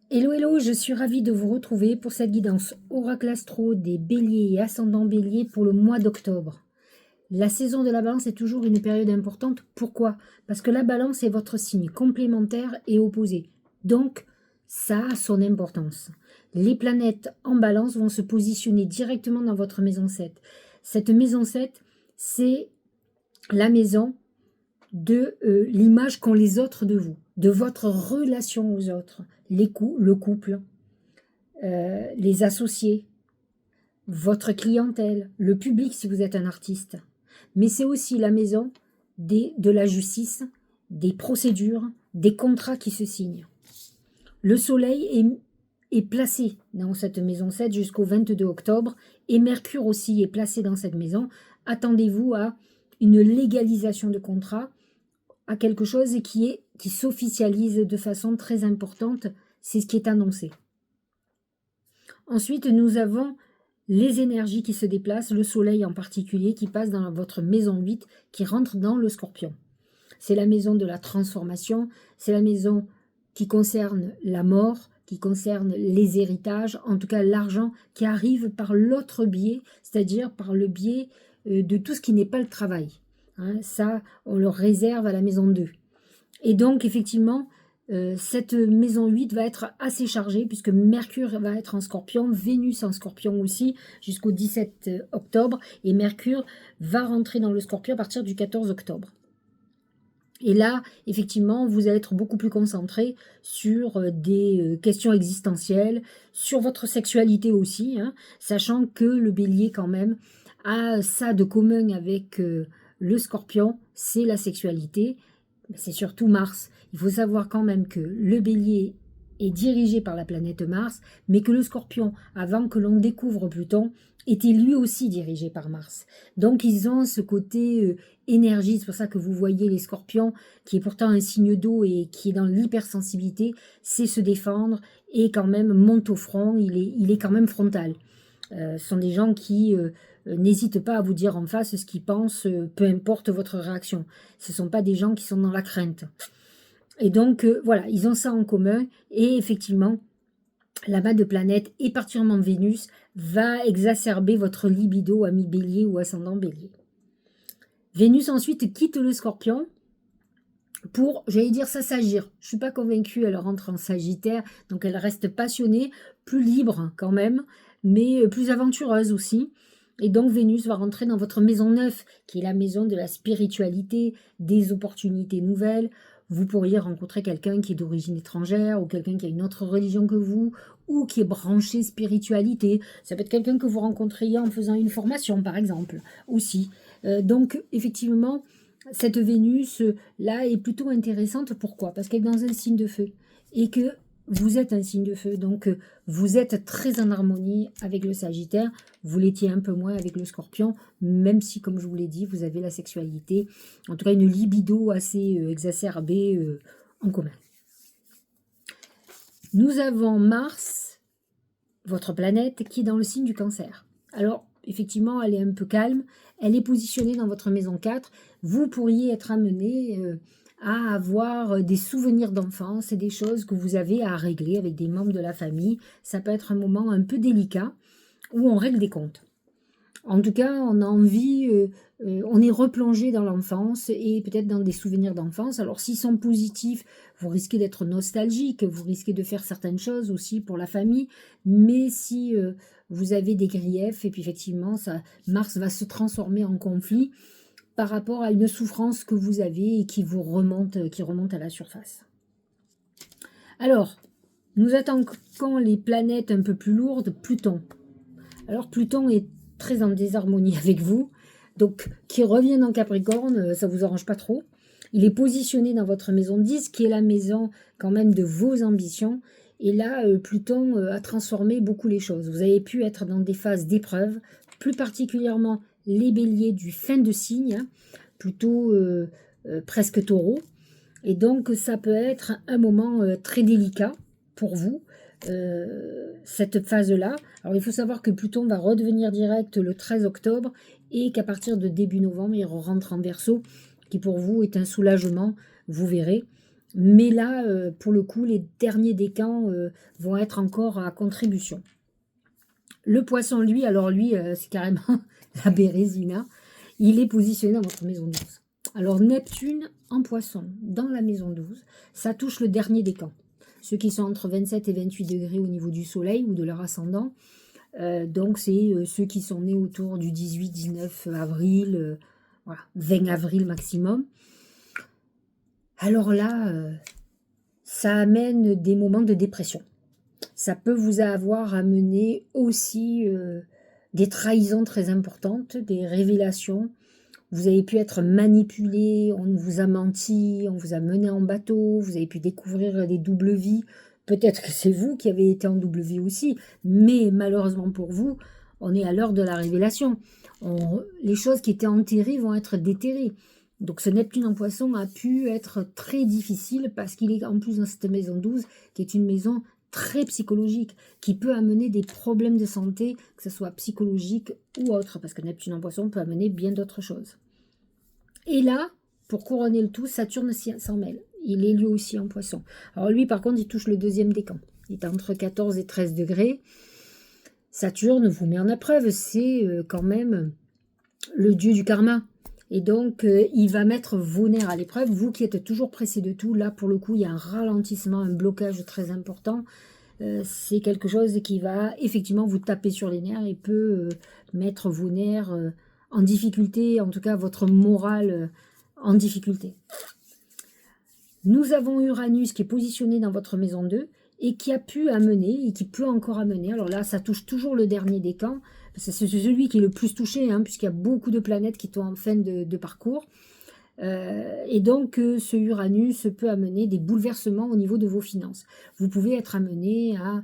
Hello, hello, je suis ravie de vous retrouver pour cette guidance Oracle Astro des Béliers et Ascendant Bélier pour le mois d'octobre. La saison de la Balance est toujours une période importante. Pourquoi? Parce que la Balance est votre signe complémentaire et opposé. Donc, ça a son importance. Les planètes en Balance vont se positionner directement dans votre maison 7. Cette maison 7, c'est la maison de l'image qu'ont les autres de vous, de votre relation aux autres, le couple, les associés, votre clientèle, le public si vous êtes un artiste. Mais c'est aussi la maison de la justice, des procédures, des contrats qui se signent. Le soleil est placé dans cette maison 7 jusqu'au 22 octobre et Mercure aussi est placé dans cette maison. Attendez-vous à une légalisation de contrat, à quelque chose qui s'officialise de façon très importante. C'est ce qui est annoncé. Ensuite, nous avons les énergies qui se déplacent, le soleil en particulier, qui passe dans votre maison 8, qui rentre dans le scorpion. C'est la maison de la transformation, c'est la maison qui concerne la mort, qui concerne les héritages, en tout cas l'argent qui arrive par l'autre biais, c'est-à-dire par le biais de tout ce qui n'est pas le travail. Hein, ça, on le réserve à la maison 2. Et donc, effectivement, cette maison 8 va être assez chargée puisque Mercure va être en scorpion, Vénus en scorpion aussi jusqu'au 17 octobre et Mercure va rentrer dans le scorpion à partir du 14 octobre. Et là, effectivement, vous allez être beaucoup plus concentré sur des questions existentielles, sur votre sexualité aussi, hein, sachant que le bélier quand même a ça de commun avec le scorpion, c'est la sexualité. C'est surtout Mars. Il faut savoir quand même que le bélier est dirigé par la planète Mars, mais que le scorpion, avant que l'on découvre Pluton, était lui aussi dirigé par Mars. Donc ils ont ce côté énergie, c'est pour ça que vous voyez les scorpions, qui est pourtant un signe d'eau et qui est dans l'hypersensibilité, c'est se défendre et quand même monte au front, il est quand même frontal. Ce sont des gens qui n'hésitent pas à vous dire en face ce qu'ils pensent, peu importe votre réaction. Ce ne sont pas des gens qui sont dans la crainte. Et donc, voilà, ils ont ça en commun. Et effectivement, l'amas de planètes, et particulièrement Vénus, va exacerber votre libido, ami bélier ou ascendant bélier. Vénus ensuite quitte le scorpion pour, j'allais dire, ça s'agir. Je ne suis pas convaincue, elle rentre en Sagittaire, donc elle reste passionnée, plus libre quand même, mais plus aventureuse aussi. Et donc Vénus va rentrer dans votre maison 9, qui est la maison de la spiritualité, des opportunités nouvelles. Vous pourriez rencontrer quelqu'un qui est d'origine étrangère, ou quelqu'un qui a une autre religion que vous, ou qui est branché spiritualité. Ça peut être quelqu'un que vous rencontriez en faisant une formation, par exemple, aussi. Donc, effectivement, cette Vénus, là, est plutôt intéressante. Pourquoi? Parce qu'elle est dans un signe de feu. Et que vous êtes un signe de feu. Donc, vous êtes très en harmonie avec le Sagittaire. Vous l'étiez un peu moins avec le Scorpion, même si, comme je vous l'ai dit, vous avez la sexualité. En tout cas, une libido assez exacerbée en commun. Nous avons Mars, votre planète, qui est dans le signe du Cancer. Alors, effectivement, elle est un peu calme. Elle est positionnée dans votre maison 4. Vous pourriez être amené à avoir des souvenirs d'enfance et des choses que vous avez à régler avec des membres de la famille. Ça peut être un moment un peu délicat où on règle des comptes. En tout cas, on a envie, on est replongé dans l'enfance et peut-être dans des souvenirs d'enfance. Alors, s'ils sont positifs, vous risquez d'être nostalgique, vous risquez de faire certaines choses aussi pour la famille. Mais si vous avez des griefs, et puis effectivement, Mars va se transformer en conflit par rapport à une souffrance que vous avez et qui remonte à la surface. Alors, nous attaquons les planètes un peu plus lourdes, Pluton. Alors, Pluton est très en désharmonie avec vous, donc qui revient dans Capricorne, ça vous arrange pas trop. Il est positionné dans votre maison 10, qui est la maison quand même de vos ambitions. Et là, Pluton a transformé beaucoup les choses. Vous avez pu être dans des phases d'épreuve, plus particulièrement les béliers du fin de signe, hein, plutôt presque taureau. Et donc, ça peut être un moment très délicat pour vous, cette phase-là. Alors, il faut savoir que Pluton va redevenir direct le 13 octobre et qu'à partir de début novembre, il rentre en Verseau, qui pour vous est un soulagement, vous verrez. Mais là, pour le coup, les derniers décans vont être encore à contribution. Le poisson, lui, alors lui, c'est carrément la Bérésina. Il est positionné dans votre maison 12. Alors Neptune en poisson, dans la maison 12, ça touche le dernier décan. Ceux qui sont entre 27 et 28 degrés au niveau du soleil ou de leur ascendant. Donc c'est ceux qui sont nés autour du 18-19 avril, voilà, 20 avril maximum. Alors là, ça amène des moments de dépression. Ça peut vous avoir amené aussi des trahisons très importantes, des révélations. Vous avez pu être manipulé, on vous a menti, on vous a mené en bateau, vous avez pu découvrir des doubles vies. Peut-être que c'est vous qui avez été en double vie aussi, mais malheureusement pour vous, on est à l'heure de la révélation. Les choses qui étaient enterrées vont être déterrées. Donc ce Neptune en poisson a pu être très difficile parce qu'il est en plus dans cette maison 12, qui est une maison très psychologique, qui peut amener des problèmes de santé, que ce soit psychologique ou autre, parce que Neptune en poisson peut amener bien d'autres choses. Et là, pour couronner le tout, Saturne s'en mêle. Il est lui aussi en poisson. Alors lui, par contre, il touche le deuxième décan. Il est entre 14 et 13 degrés. Saturne vous met en épreuve. C'est quand même le dieu du karma. Et donc, il va mettre vos nerfs à l'épreuve. Vous qui êtes toujours pressé de tout, là, pour le coup, il y a un ralentissement, un blocage très important. C'est quelque chose qui va effectivement vous taper sur les nerfs et peut mettre vos nerfs en difficulté, en tout cas votre morale en difficulté. Nous avons Uranus qui est positionné dans votre maison 2 et qui a pu amener, et qui peut encore amener, alors là ça touche toujours le dernier décan, c'est celui qui est le plus touché, hein, puisqu'il y a beaucoup de planètes qui sont en fin de parcours. Et donc, ce Uranus peut amener des bouleversements au niveau de vos finances. Vous pouvez être amené à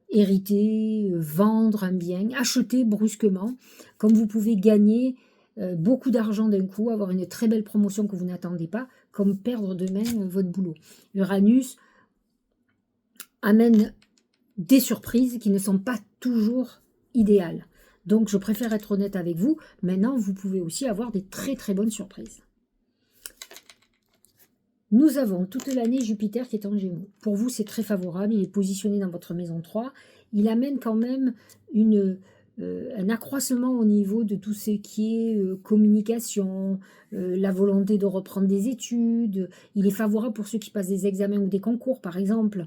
hériter, vendre un bien, acheter brusquement, comme vous pouvez gagner beaucoup d'argent d'un coup, avoir une très belle promotion que vous n'attendez pas, comme perdre demain votre boulot. Uranus amène des surprises qui ne sont pas toujours idéales. Donc, je préfère être honnête avec vous. Maintenant, vous pouvez aussi avoir des très très bonnes surprises. Nous avons toute l'année Jupiter qui est en Gémeaux. Pour vous, c'est très favorable. Il est positionné dans votre maison 3. Il amène quand même un accroissement au niveau de tout ce qui est communication, la volonté de reprendre des études. Il est favorable pour ceux qui passent des examens ou des concours, par exemple.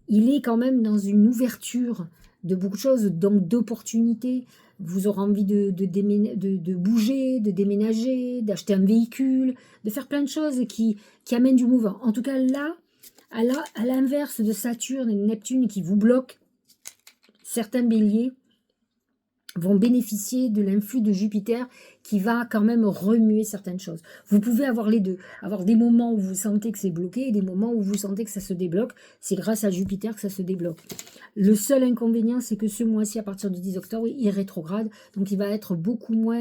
Il est quand même dans une ouverture de beaucoup de choses, donc d'opportunités. Vous aurez envie de bouger, de déménager, d'acheter un véhicule, de faire plein de choses qui amènent du mouvement. En tout cas, là, à l'inverse de Saturne et de Neptune qui vous bloquent, certains béliers vont bénéficier de l'influx de Jupiter qui va quand même remuer certaines choses. Vous pouvez avoir les deux, avoir des moments où vous sentez que c'est bloqué et des moments où vous sentez que ça se débloque. C'est grâce à Jupiter que ça se débloque. Le seul inconvénient, c'est que ce mois-ci, à partir du 10 octobre, il est rétrograde, donc il va être beaucoup moins,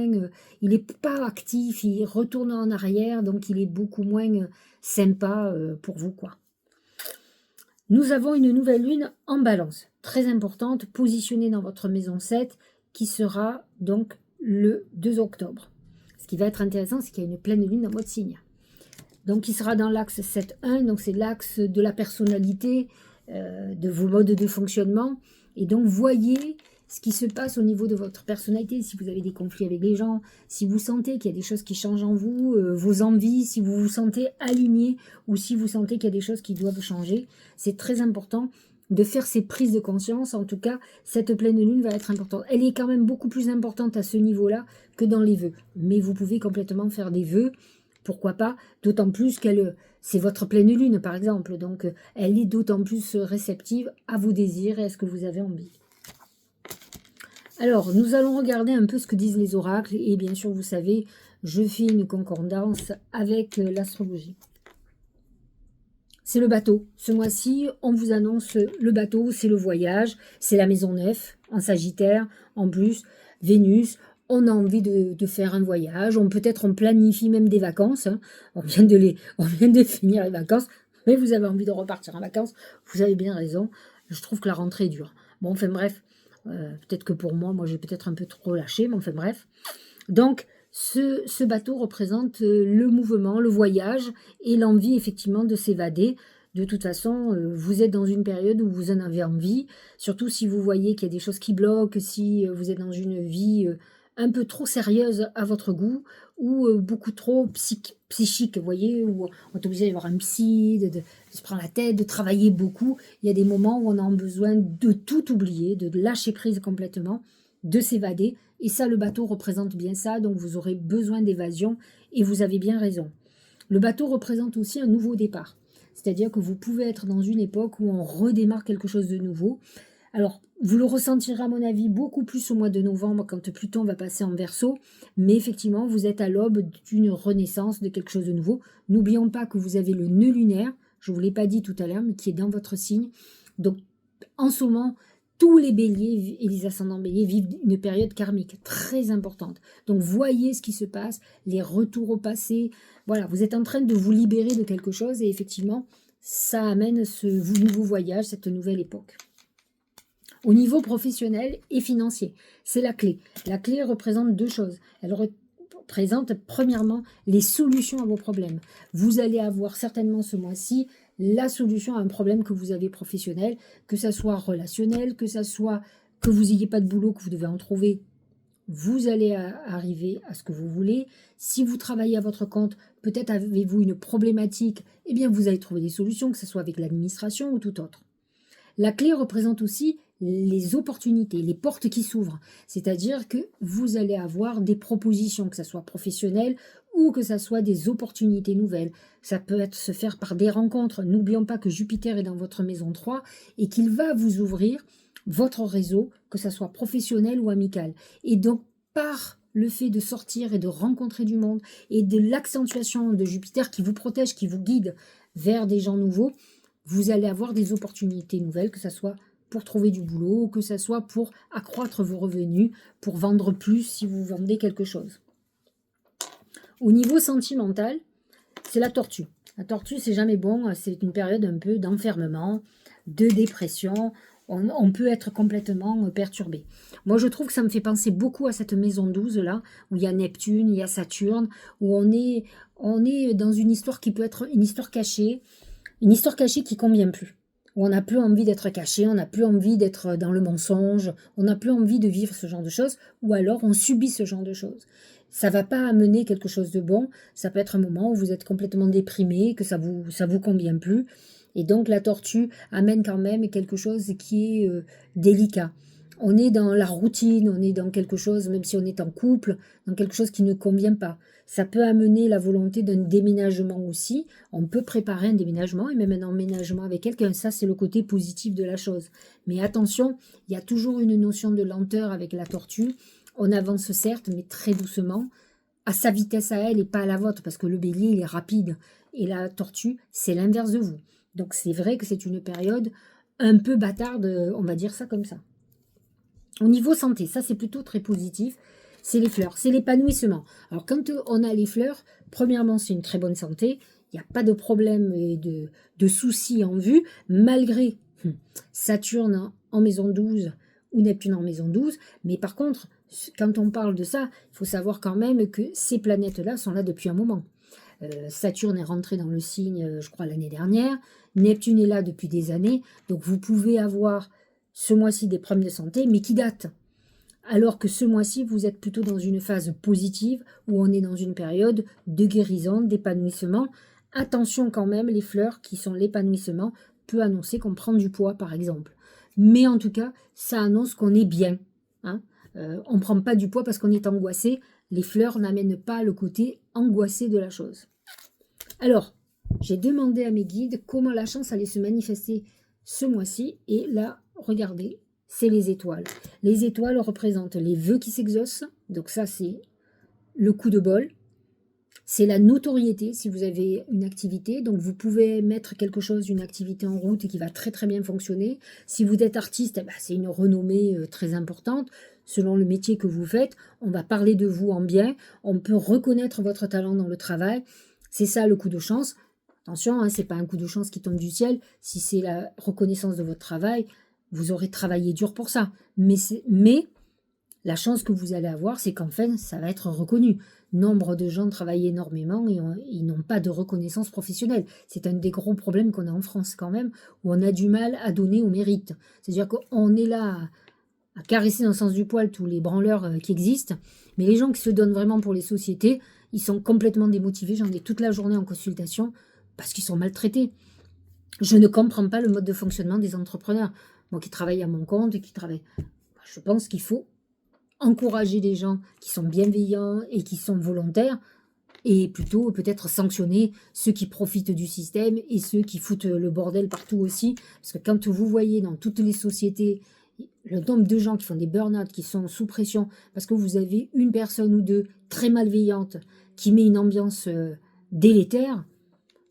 il n'est pas actif, il retourne en arrière, donc il est beaucoup moins sympa pour vous, quoi. Nous avons une nouvelle lune en balance, très importante, positionnée dans votre maison 7, qui sera donc le 2 octobre. Ce qui va être intéressant, c'est qu'il y a une pleine lune dans votre signe. Donc, il sera dans l'axe 7-1, donc c'est l'axe de la personnalité, de vos modes de fonctionnement. Et donc, voyez ce qui se passe au niveau de votre personnalité, si vous avez des conflits avec les gens, si vous sentez qu'il y a des choses qui changent en vous, vos envies, si vous vous sentez aligné ou si vous sentez qu'il y a des choses qui doivent changer. C'est très important de faire ces prises de conscience. En tout cas, cette pleine lune va être importante. Elle est quand même beaucoup plus importante à ce niveau-là que dans les vœux. Mais vous pouvez complètement faire des vœux, pourquoi pas, d'autant plus qu'elle, c'est votre pleine lune par exemple. Donc, elle est d'autant plus réceptive à vos désirs et à ce que vous avez envie. Alors, nous allons regarder un peu ce que disent les oracles. Et bien sûr, vous savez, je fais une concordance avec l'astrologie. C'est le bateau. Ce mois-ci, on vous annonce le bateau, c'est le voyage, c'est la maison 9 en Sagittaire. En plus, Vénus, on a envie de faire un voyage. Peut-être on planifie même des vacances. Hein. On vient de finir les vacances, mais vous avez envie de repartir en vacances. Vous avez bien raison. Je trouve que la rentrée est dure. Bon, enfin bref, peut-être que pour moi j'ai peut-être un peu trop lâché, mais enfin bref. Donc, Ce bateau représente le mouvement, le voyage et l'envie effectivement de s'évader. De toute façon, vous êtes dans une période où vous en avez envie, surtout si vous voyez qu'il y a des choses qui bloquent, si vous êtes dans une vie un peu trop sérieuse à votre goût ou beaucoup trop psychique, vous voyez, où on est obligé d'avoir un psy, de se prendre la tête, de travailler beaucoup. Il y a des moments où on a besoin de tout oublier, de lâcher prise complètement, de s'évader. Et ça, le bateau représente bien ça, donc vous aurez besoin d'évasion et vous avez bien raison. Le bateau représente aussi un nouveau départ. C'est-à-dire que vous pouvez être dans une époque où on redémarre quelque chose de nouveau. Alors, vous le ressentirez à mon avis beaucoup plus au mois de novembre quand Pluton va passer en Verseau, mais effectivement, vous êtes à l'aube d'une renaissance, de quelque chose de nouveau. N'oublions pas que vous avez le nœud lunaire, je ne vous l'ai pas dit tout à l'heure, mais qui est dans votre signe. Donc, en ce moment, tous les béliers et les ascendants béliers vivent une période karmique très importante. Donc, voyez ce qui se passe, les retours au passé. Voilà, vous êtes en train de vous libérer de quelque chose et effectivement, ça amène ce nouveau voyage, cette nouvelle époque. Au niveau professionnel et financier, c'est la clé. La clé représente deux choses. Elle représente premièrement les solutions à vos problèmes. Vous allez avoir certainement ce mois-ci la solution à un problème que vous avez professionnel, que ça soit relationnel, que ça soit que vous n'ayez pas de boulot, que vous devez en trouver. Vous allez arriver à ce que vous voulez. Si vous travaillez à votre compte, peut-être avez-vous une problématique, eh bien vous allez trouver des solutions, que ce soit avec l'administration ou tout autre. La clé représente aussi les opportunités, les portes qui s'ouvrent. C'est-à-dire que vous allez avoir des propositions, que ce soit professionnelles ou que ce soit des opportunités nouvelles. Ça peut se faire par des rencontres. N'oublions pas que Jupiter est dans votre maison 3 et qu'il va vous ouvrir votre réseau, que ce soit professionnel ou amical. Et donc, par le fait de sortir et de rencontrer du monde et de l'accentuation de Jupiter qui vous protège, qui vous guide vers des gens nouveaux, vous allez avoir des opportunités nouvelles, que ce soit pour trouver du boulot, que ce soit pour accroître vos revenus, pour vendre plus si vous vendez quelque chose. Au niveau sentimental, c'est la tortue. La tortue, c'est jamais bon, c'est une période un peu d'enfermement, de dépression. On peut être complètement perturbé. Moi, je trouve que ça me fait penser beaucoup à cette maison 12 là, où il y a Neptune, il y a Saturne, où on est dans une histoire qui peut être une histoire cachée qui ne convient plus. Où on n'a plus envie d'être caché, on n'a plus envie d'être dans le mensonge, on n'a plus envie de vivre ce genre de choses, ou alors on subit ce genre de choses. Ça ne va pas amener quelque chose de bon, ça peut être un moment où vous êtes complètement déprimé, que ça vous convient plus, et donc la tortue amène quand même quelque chose qui est délicat. On est dans la routine, on est dans quelque chose, même si on est en couple, dans quelque chose qui ne convient pas. Ça peut amener la volonté d'un déménagement aussi. On peut préparer un déménagement et même un emménagement avec quelqu'un. Ça, c'est le côté positif de la chose. Mais attention, il y a toujours une notion de lenteur avec la tortue. On avance certes, mais très doucement, à sa vitesse à elle et pas à la vôtre, parce que le bélier, il est rapide. Et la tortue, c'est l'inverse de vous. Donc c'est vrai que c'est une période un peu bâtarde, on va dire ça comme ça. Au niveau santé, ça c'est plutôt très positif, c'est les fleurs, c'est l'épanouissement. Alors quand on a les fleurs, premièrement c'est une très bonne santé, il n'y a pas de problème et de soucis en vue, malgré Saturne en maison 12 ou Neptune en maison 12, mais par contre, quand on parle de ça, il faut savoir quand même que ces planètes-là sont là depuis un moment. Saturne est rentré dans le signe, je crois, l'année dernière, Neptune est là depuis des années, donc vous pouvez avoir ce mois-ci des problèmes de santé, mais qui datent. Alors que ce mois-ci, vous êtes plutôt dans une phase positive, où on est dans une période de guérison, d'épanouissement. Attention quand même, les fleurs qui sont l'épanouissement peut annoncer qu'on prend du poids, par exemple. Mais en tout cas, ça annonce qu'on est bien. Hein. On ne prend pas du poids parce qu'on est angoissé. Les fleurs n'amènent pas le côté angoissé de la chose. Alors, j'ai demandé à mes guides comment la chance allait se manifester ce mois-ci, et là, regardez, c'est les étoiles. Les étoiles représentent les vœux qui s'exaucent, donc ça c'est le coup de bol. C'est la notoriété si vous avez une activité, donc vous pouvez mettre quelque chose, une activité en route et qui va très très bien fonctionner. Si vous êtes artiste, c'est une renommée très importante. Selon le métier que vous faites, on va parler de vous en bien, on peut reconnaître votre talent dans le travail. C'est ça le coup de chance. Attention, ce n'est pas un coup de chance qui tombe du ciel. Si c'est la reconnaissance de votre travail, vous aurez travaillé dur pour ça. Mais La chance que vous allez avoir, c'est qu'enfin, ça va être reconnu. Nombre de gens travaillent énormément et ils n'ont pas de reconnaissance professionnelle. C'est un des gros problèmes qu'on a en France quand même, où on a du mal à donner au mérite. C'est-à-dire qu'on est là à caresser dans le sens du poil tous les branleurs qui existent, mais les gens qui se donnent vraiment pour les sociétés, ils sont complètement démotivés. J'en ai toute la journée en consultation parce qu'ils sont maltraités. Je ne comprends pas le mode de fonctionnement des entrepreneurs. Moi qui travaille à mon compte et qui travaille... Je pense qu'il faut encourager les gens qui sont bienveillants et qui sont volontaires et plutôt peut-être sanctionner ceux qui profitent du système et ceux qui foutent le bordel partout aussi. Parce que quand vous voyez dans toutes les sociétés le nombre de gens qui font des burn-out, qui sont sous pression, parce que vous avez une personne ou deux très malveillante qui met une ambiance délétère,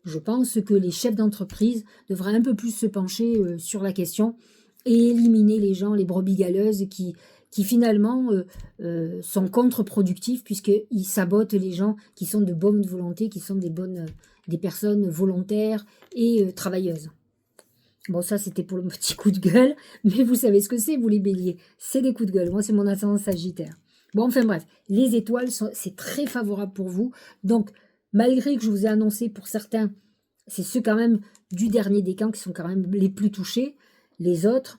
je pense que les chefs d'entreprise devraient un peu plus se pencher sur la question et éliminer les gens, les brebis galeuses qui finalement sont contre-productifs puisqu'ils sabotent les gens qui sont de bonne volonté, qui sont des personnes volontaires et travailleuses. Bon, ça, c'était pour le petit coup de gueule, mais vous savez ce que c'est, vous les béliers. C'est des coups de gueule. Moi, c'est mon ascendant sagittaire. Bon, enfin bref, les étoiles, c'est très favorable pour vous. Donc, malgré que je vous ai annoncé pour certains, c'est ceux quand même du dernier décan qui sont quand même les plus touchés. Les autres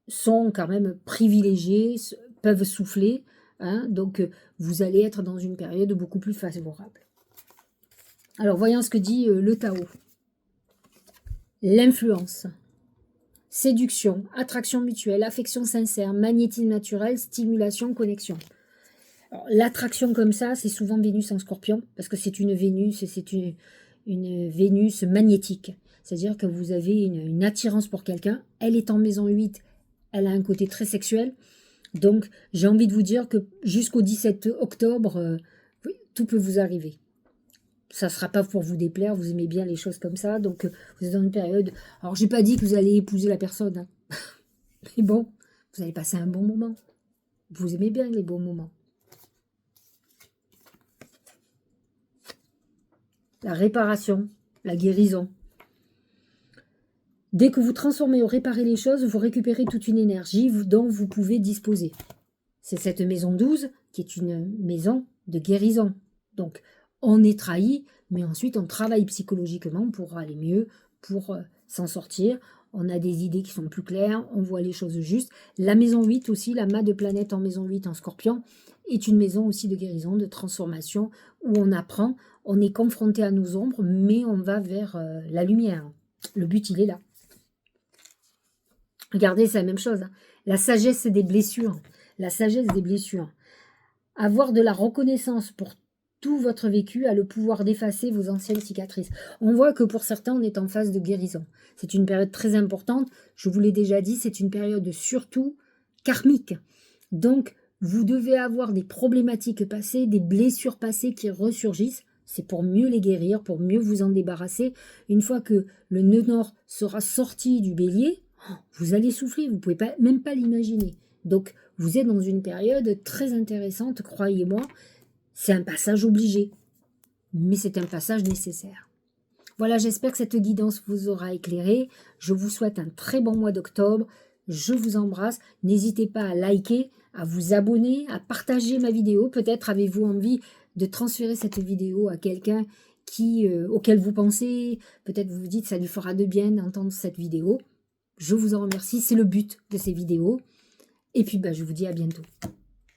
sont quand même privilégiés, peuvent souffler. Hein, donc, vous allez être dans une période beaucoup plus favorable. Alors, voyons ce que dit le Tao. L'influence, séduction, attraction mutuelle, affection sincère, magnétisme naturel, stimulation, connexion. L'attraction comme ça, c'est souvent Vénus en Scorpion, parce que c'est une Vénus, c'est une Vénus magnétique. C'est-à-dire que vous avez une attirance pour quelqu'un, elle est en maison 8, elle a un côté très sexuel. Donc, j'ai envie de vous dire que jusqu'au 17 octobre, oui, tout peut vous arriver. Ça ne sera pas pour vous déplaire, vous aimez bien les choses comme ça, donc vous êtes dans une période... Alors, j'ai pas dit que vous allez épouser la personne, hein. Mais bon, vous allez passer un bon moment. Vous aimez bien les bons moments. La réparation, la guérison. Dès que vous transformez ou réparez les choses, vous récupérez toute une énergie dont vous pouvez disposer. C'est cette maison 12 qui est une maison de guérison. Donc, on est trahi, mais ensuite on travaille psychologiquement pour aller mieux, pour s'en sortir. On a des idées qui sont plus claires, on voit les choses justes. La maison 8 aussi, la mât de planète en maison 8 en Scorpion, est une maison aussi de guérison, de transformation, où on apprend, on est confronté à nos ombres, mais on va vers la lumière. Le but, il est là. Regardez, c'est la même chose. Hein. La sagesse des blessures. La sagesse des blessures. Avoir de la reconnaissance pour tout votre vécu a le pouvoir d'effacer vos anciennes cicatrices. On voit que pour certains, on est en phase de guérison. C'est une période très importante. Je vous l'ai déjà dit, c'est une période surtout karmique. Donc, vous devez avoir des problématiques passées, des blessures passées qui ressurgissent. C'est pour mieux les guérir, pour mieux vous en débarrasser. Une fois que le nœud nord sera sorti du bélier, vous allez souffler, vous ne pouvez même pas l'imaginer. Donc, vous êtes dans une période très intéressante, croyez-moi. C'est un passage obligé, mais c'est un passage nécessaire. Voilà, j'espère que cette guidance vous aura éclairé. Je vous souhaite un très bon mois d'octobre. Je vous embrasse. N'hésitez pas à liker, à vous abonner, à partager ma vidéo. Peut-être avez-vous envie de transférer cette vidéo à quelqu'un auquel vous pensez. Peut-être vous vous dites que ça lui fera de bien d'entendre cette vidéo. Je vous en remercie, c'est le but de ces vidéos. Et puis, je vous dis à bientôt.